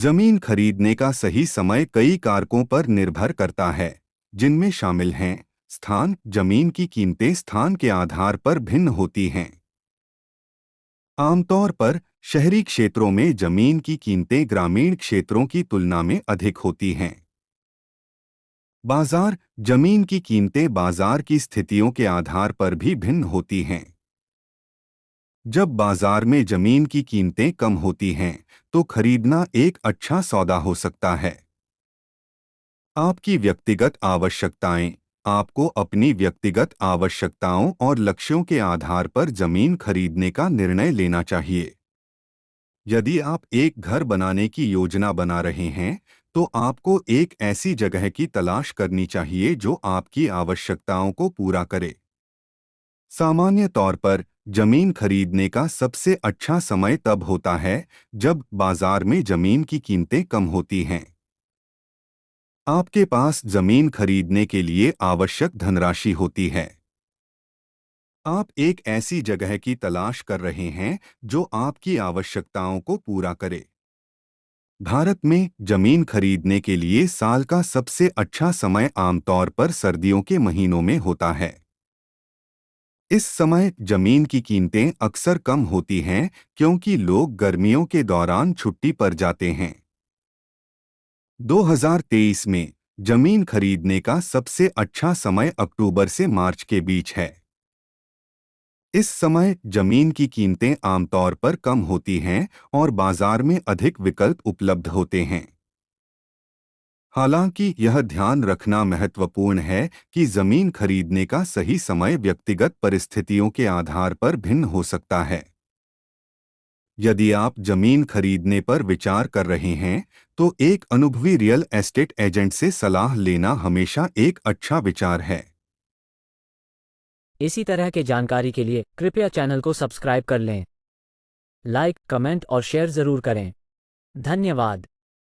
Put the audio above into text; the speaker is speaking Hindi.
जमीन खरीदने का सही समय कई कारकों पर निर्भर करता है, जिनमें शामिल हैं स्थान। जमीन की कीमतें स्थान के आधार पर भिन्न होती हैं। आमतौर पर शहरी क्षेत्रों में जमीन की कीमतें ग्रामीण क्षेत्रों की तुलना में अधिक होती हैं। बाजार। जमीन की कीमतें बाजार की स्थितियों के आधार पर भी भिन्न होती हैं। जब बाजार में जमीन की कीमतें कम होती हैं, तो खरीदना एक अच्छा सौदा हो सकता है। आपकी व्यक्तिगत आवश्यकताएं। आपको अपनी व्यक्तिगत आवश्यकताओं और लक्ष्यों के आधार पर जमीन खरीदने का निर्णय लेना चाहिए। यदि आप एक घर बनाने की योजना बना रहे हैं, तो आपको एक ऐसी जगह की तलाश करनी चाहिए जो आपकी आवश्यकताओं को पूरा करे। सामान्य तौर पर जमीन खरीदने का सबसे अच्छा समय तब होता है जब बाजार में जमीन की कीमतें कम होती हैं। आपके पास जमीन खरीदने के लिए आवश्यक धनराशि होती है। आप एक ऐसी जगह की तलाश कर रहे हैं जो आपकी आवश्यकताओं को पूरा करे। भारत में जमीन खरीदने के लिए साल का सबसे अच्छा समय आमतौर पर सर्दियों के महीनों में होता है। इस समय जमीन की कीमतें अक्सर कम होती हैं क्योंकि लोग गर्मियों के दौरान छुट्टी पर जाते हैं। 2023 में जमीन खरीदने का सबसे अच्छा समय अक्टूबर से मार्च के बीच है। इस समय जमीन की कीमतें आमतौर पर कम होती हैं और बाजार में अधिक विकल्प उपलब्ध होते हैं। हालांकि यह ध्यान रखना महत्वपूर्ण है कि जमीन खरीदने का सही समय व्यक्तिगत परिस्थितियों के आधार पर भिन्न हो सकता है। यदि आप जमीन खरीदने पर विचार कर रहे हैं, तो एक अनुभवी रियल एस्टेट एजेंट से सलाह लेना हमेशा एक अच्छा विचार है। इसी तरह के जानकारी के लिए कृपया चैनल को सब्सक्राइब कर लें। लाइक, कमेंट और शेयर ज़रूर करें। धन्यवाद।